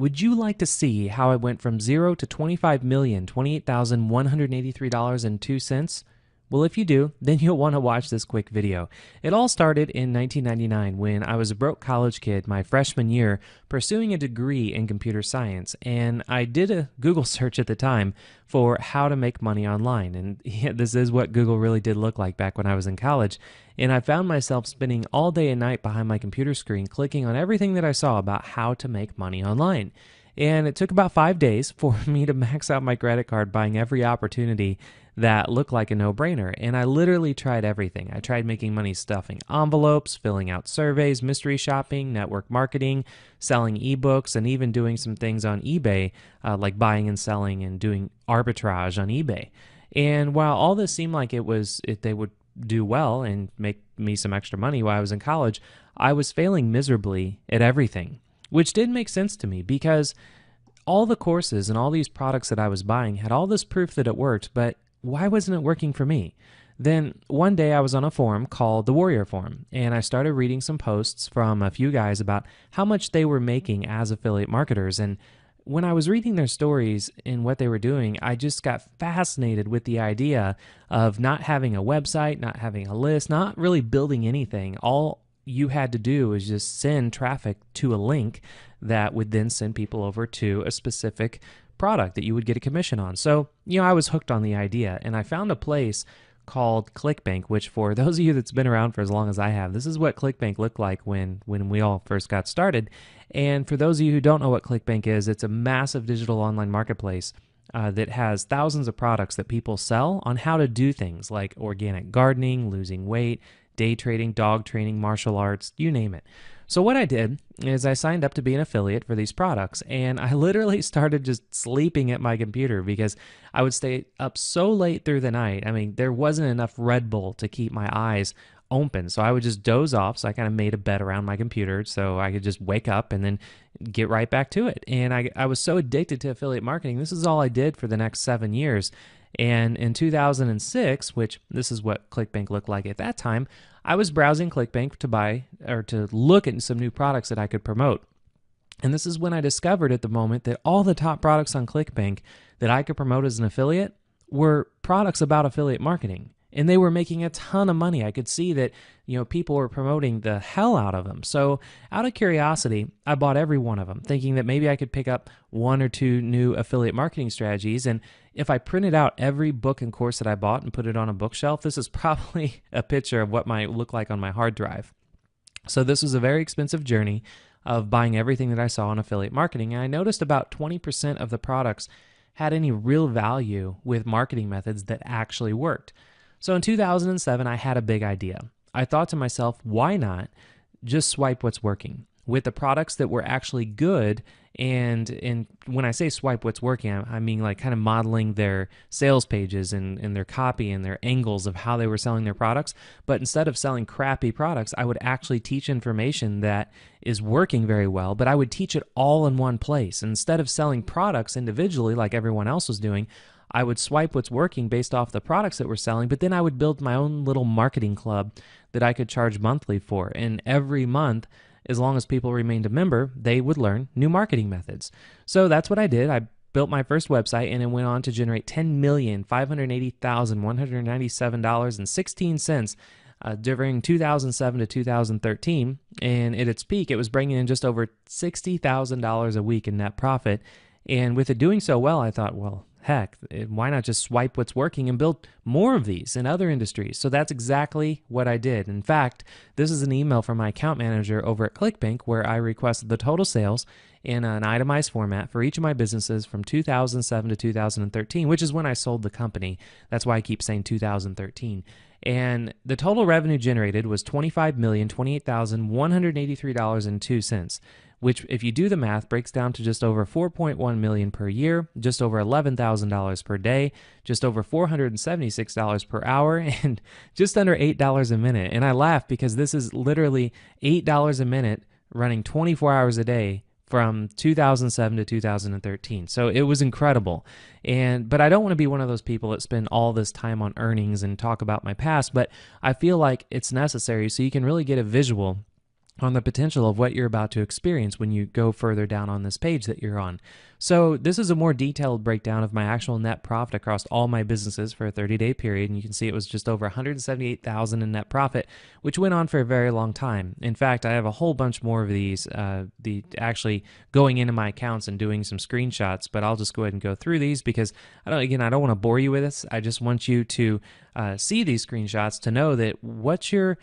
Would you like to see how I went from zero to $25,028,183.02? Well, if you do, then you'll want to watch this quick video. It all started in 1999 when I was a broke college kid my freshman year pursuing a degree in computer science, and I did a Google search at the time for how to make money online. And yeah, this is what Google really did look like back when I was in college. And I found myself spending all day and night behind my computer screen clicking on everything that I saw about how to make money online. And it took about 5 days for me to max out my credit card buying every opportunity that looked like a no-brainer. And I literally tried everything. I tried making money stuffing envelopes, filling out surveys, mystery shopping, network marketing, selling ebooks, and even doing some things on eBay, like buying and selling and doing arbitrage on eBay. And while all this seemed like they would do well and make me some extra money while I was in college, I was failing miserably at everything, which did make sense to me because all the courses and all these products that I was buying had all this proof that it worked, but why wasn't it working for me? Then one day I was on a forum called the Warrior Forum, and I started reading some posts from a few guys about how much they were making as affiliate marketers. And when I was reading their stories and what they were doing, I just got fascinated with the idea of not having a website, not having a list, not really building anything. All you had to do was just send traffic to a link that would then send people over to a specific product that you would get a commission on. So, I was hooked on the idea, and I found a place called ClickBank, which for those of you that's been around for as long as I have, this is what ClickBank looked like when we all first got started. And for those of you who don't know what ClickBank is, it's a massive digital online marketplace that has thousands of products that people sell on how to do things like organic gardening, losing weight, day trading, dog training, martial arts, you name it. So what I did is I signed up to be an affiliate for these products, and I literally started just sleeping at my computer because I would stay up so late through the night. I mean, there wasn't enough Red Bull to keep my eyes open, so I would just doze off. So I kind of made a bed around my computer so I could just wake up and then get right back to it. And I was so addicted to affiliate marketing. This is all I did for the next 7 years. And in 2006, which this is what ClickBank looked like at that time, I was browsing ClickBank to buy or to look at some new products that I could promote. And this is when I discovered at the moment that all the top products on ClickBank that I could promote as an affiliate were products about affiliate marketing. And they were making a ton of money. I could see that, people were promoting the hell out of them. So out of curiosity, I bought every one of them, thinking that maybe I could pick up one or two new affiliate marketing strategies. And if I printed out every book and course that I bought and put it on a bookshelf, this is probably a picture of what might look like on my hard drive. So this was a very expensive journey of buying everything that I saw in affiliate marketing. And I noticed about 20% of the products had any real value with marketing methods that actually worked. So in 2007, I had a big idea. I thought to myself, why not just swipe what's working with the products that were actually good? And when I say swipe what's working, I mean like kind of modeling their sales pages and their copy and their angles of how they were selling their products. But instead of selling crappy products, I would actually teach information that is working very well, but I would teach it all in one place. Instead of selling products individually like everyone else was doing, I would swipe what's working based off the products that we're selling, but then I would build my own little marketing club that I could charge monthly for. And every month, as long as people remained a member, they would learn new marketing methods. So that's what I did. I built my first website, and it went on to generate $10,580,197.16 during 2007 to 2013. And at its peak, it was bringing in just over $60,000 a week in net profit. And with it doing so well, I thought, well, heck, why not just swipe what's working and build more of these in other industries? So that's exactly what I did. In fact, this is an email from my account manager over at ClickBank where I requested the total sales in an itemized format for each of my businesses from 2007 to 2013, which is when I sold the company. That's why I keep saying 2013. And the total revenue generated was $25,028,183.02. which if you do the math breaks down to just over $4.1 million per year, just over $11,000 per day, just over $476 per hour, and just under $8 a minute. And I laugh because this is literally $8 a minute running 24 hours a day from 2007 to 2013. So it was incredible. But I don't want to be one of those people that spend all this time on earnings and talk about my past, but I feel like it's necessary so you can really get a visual on the potential of what you're about to experience when you go further down on this page that you're on. So this is a more detailed breakdown of my actual net profit across all my businesses for a 30-day period, and you can see it was just over $178,000 in net profit, which went on for a very long time. In fact, I have a whole bunch more of these, actually going into my accounts and doing some screenshots, but I'll just go ahead and go through these because I don't want to bore you with this. I just want you to see these screenshots to know that what you're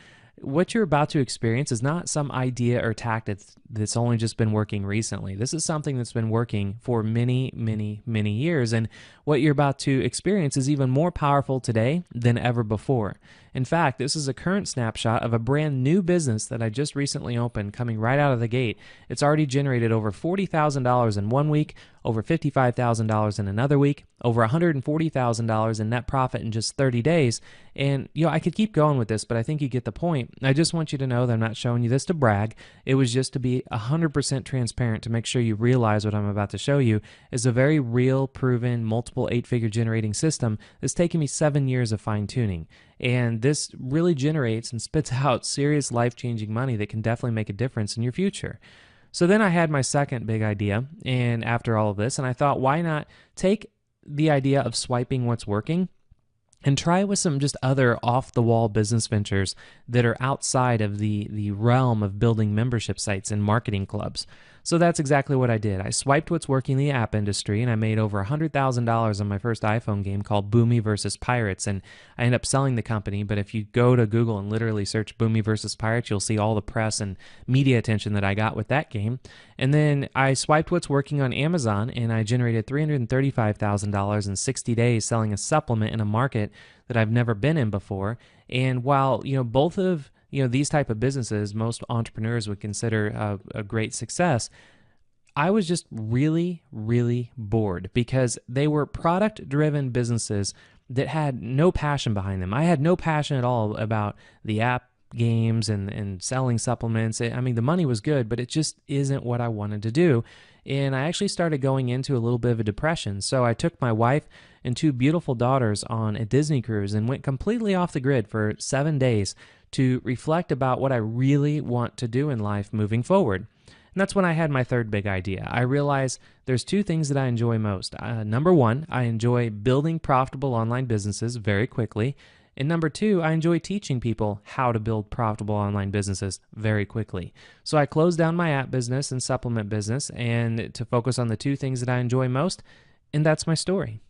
about to experience is not some idea or tactic that's only just been working recently. This is something that's been working for many, many, many years. And what you're about to experience is even more powerful today than ever before. In fact, this is a current snapshot of a brand new business that I just recently opened, coming right out of the gate. It's already generated over $40,000 in 1 week, over $55,000 in another week, over $140,000 in net profit in just 30 days. And, I could keep going with this, but I think you get the point. I just want you to know that I'm not showing you this to brag. It was just to be 100% transparent to make sure you realize what I'm about to show you is a very real, proven, multiple 8-figure generating system that's taken me 7 years of fine-tuning. And this really generates and spits out serious life-changing money that can definitely make a difference in your future. So then I had my second big idea, and after all of this, and I thought, why not take the idea of swiping what's working and try it with some just other off-the-wall business ventures that are outside of the realm of building membership sites and marketing clubs. So that's exactly what I did. I swiped what's working in the app industry, and I made over $100,000 on my first iPhone game called Boomy vs. Pirates, and I ended up selling the company. But if you go to Google and literally search Boomy vs. Pirates, you'll see all the press and media attention that I got with that game. And then I swiped what's working on Amazon, and I generated $335,000 in 60 days selling a supplement in a market that I've never been in before. And while, both of these type of businesses, most entrepreneurs would consider a great success, I was just really, really bored because they were product-driven businesses that had no passion behind them. I had no passion at all about the app games and selling supplements. I mean, the money was good, but it just isn't what I wanted to do. And I actually started going into a little bit of a depression. So I took my wife and 2 beautiful daughters on a Disney cruise and went completely off the grid for 7 days to reflect about what I really want to do in life moving forward. And that's when I had my third big idea. I realized there's 2 things that I enjoy most. Number 1, I enjoy building profitable online businesses very quickly. And number 2, I enjoy teaching people how to build profitable online businesses very quickly. So I closed down my app business and supplement business and to focus on the 2 things that I enjoy most, and that's my story.